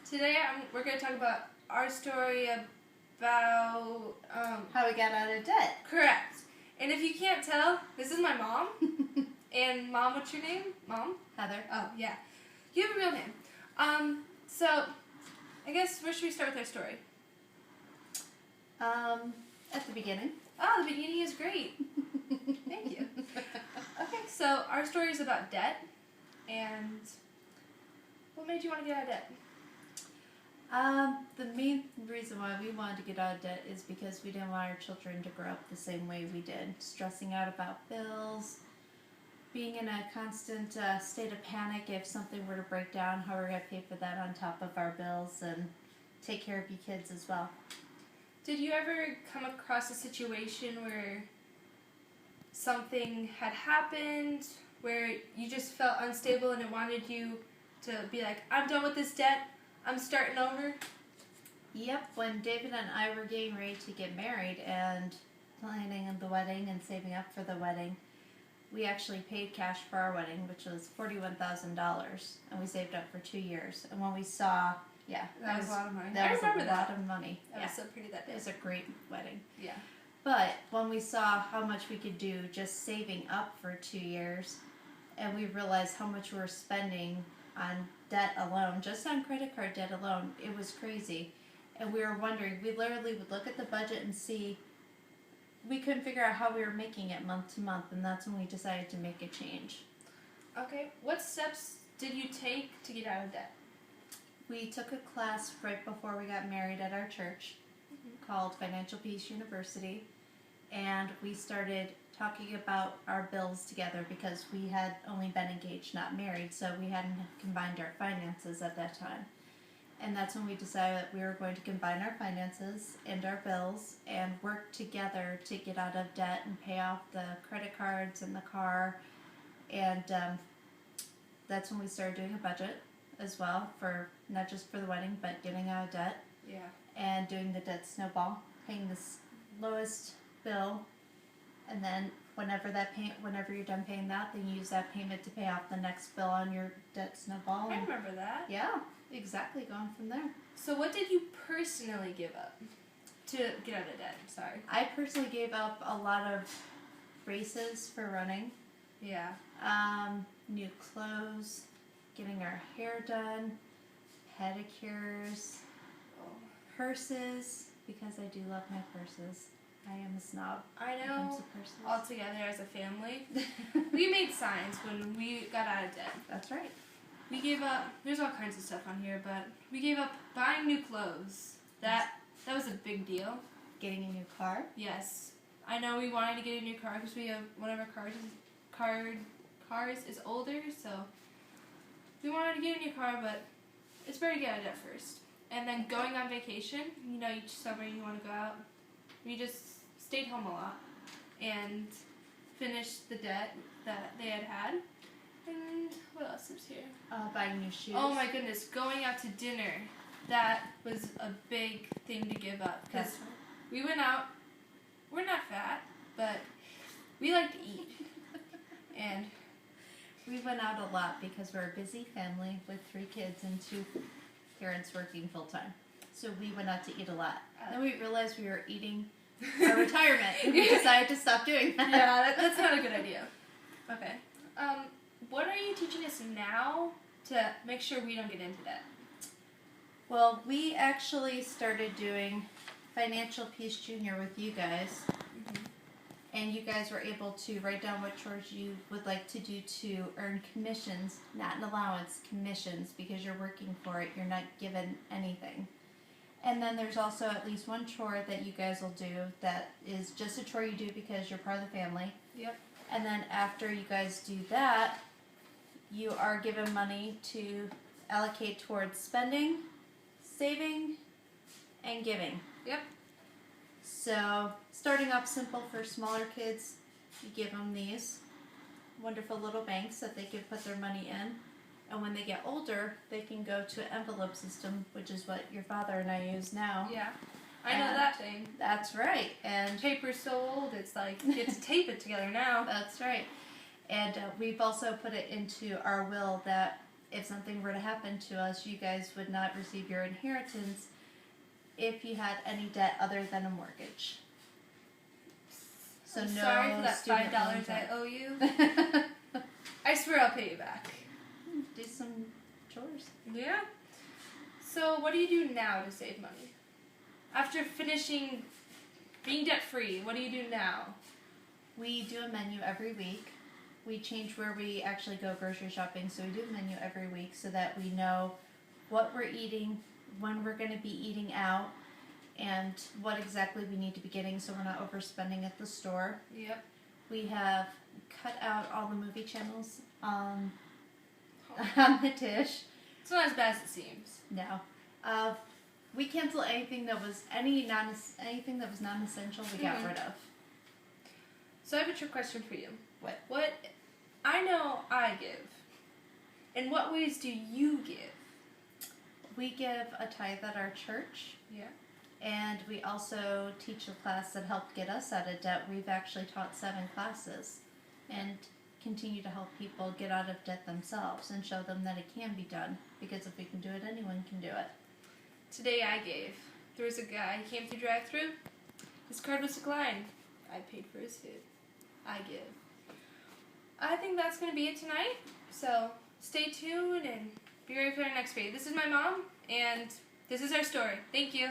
Today we're going to talk about our story about... how we got out of debt. Correct. And if you can't tell, this is my mom. And Mom, what's your name? Mom? Heather. Oh, yeah. You have a real name. So, I guess where should we start with our story? At the beginning. Oh, the beginning is great. Thank you. Okay, so our story is about debt. And what made you want to get out of debt? The main reason why we wanted to get out of debt is because we didn't want our children to grow up the same way we did. Stressing out about bills, being in a constant state of panic if something were to break down, how we're going to pay for that on top of our bills and take care of your kids as well. Did you ever come across a situation where something had happened, where you just felt unstable and it wanted you to be like, I'm done with this debt, I'm starting over? Yep, when David and I were getting ready to get married and planning the wedding and saving up for the wedding, we actually paid cash for our wedding, which was $41,000, and we saved up for 2 years. And when we saw, that was a lot of money. That I was remember a that. lot of money. I was so pretty that day. It was a great wedding. Yeah. But when we saw how much we could do just saving up for 2 years, and we realized how much we were spending on debt alone, just on credit card debt alone, it was crazy. And we were wondering, we literally would look at the budget and see, we couldn't figure out how we were making it month to month, and that's when we decided to make a change. Okay, what steps did you take to get out of debt? We took a class right before we got married at our church called Financial Peace University, and we started talking about our bills together because we had only been engaged, not married, so we hadn't combined our finances at that time. And that's when we decided that we were going to combine our finances and our bills and work together to get out of debt and pay off the credit cards and the car. And that's when we started doing a budget as well, for not just for the wedding, but getting out of debt. Yeah. And doing the debt snowball, paying the lowest bill, and then whenever you're done paying that, then you use that payment to pay off the next bill on your debt snowball. I remember that. Yeah, exactly, going from there. So what did you personally give up to get out of debt? Sorry. I personally gave up a lot of races for running. Yeah. New clothes, getting our hair done, pedicures, purses, because I do love my purses. I am a snob. I when it know. comes to purses. All together as a family, we made signs when we got out of debt. That's right. We gave up. There's all kinds of stuff on here, but we gave up buying new clothes. That was a big deal. Getting a new car. Yes, I know we wanted to get a new car because we have one of our cars is older, so we wanted to get a new car, but it's better to get out of debt first. And then going on vacation, each summer you want to go out. We just stayed home a lot and finished the debt that they had. And what else is here? Buying new shoes. Oh my goodness, going out to dinner. That was a big thing to give up. Because we went out, we're not fat, but we like to eat. And we went out a lot because we're a busy family with 3 kids and 2 parents working full time. So we went out to eat a lot. Then we realized we were eating our retirement, and we decided to stop doing that. Yeah, that's not a good idea. Okay. What are you teaching us now to make sure we don't get into debt? Well, we actually started doing Financial Peace Junior with you guys, and you guys were able to write down what chores you would like to do to earn commissions, not an allowance, commissions, because you're working for it, you're not given anything. And then there's also at least one chore that you guys will do that is just a chore you do because you're part of the family. Yep. And then after you guys do that, you are given money to allocate towards spending, saving, and giving. Yep. So starting off simple for smaller kids, you give them these wonderful little banks that they can put their money in. And when they get older, they can go to an envelope system, which is what your father and I use now. Yeah. I know that thing. That's right. And paper's so old, it's like you get to tape it together now. That's right. And we've also put it into our will that if something were to happen to us, you guys would not receive your inheritance if you had any debt other than a mortgage. So I'm no sorry for that student loan $5 I debt. owe you. I swear I'll pay you back. Do some chores. Yeah. So what do you do now to save money? After finishing being debt free, what do you do now? We do a menu every week. We change where we actually go grocery shopping, so we do a menu every week so that we know what we're eating, when we're going to be eating out, and what exactly we need to be getting so we're not overspending at the store. Yep. We have cut out all the movie channels on the dish. It's not as bad as it seems. No. We canceled anything that was anything that was non-essential. We got rid of. So I have a trick question for you. What? What I know I give. In what ways do you give? We give a tithe at our church. Yeah. And we also teach a class that helped get us out of debt. We've actually taught 7 classes and continue to help people get out of debt themselves and show them that it can be done. Because if we can do it, anyone can do it. Today I gave. There was a guy, he came through drive-thru. His card was declined. I paid for his food. I give. I think that's going to be it tonight. So stay tuned and be ready for our next video. This is my mom, and this is our story. Thank you.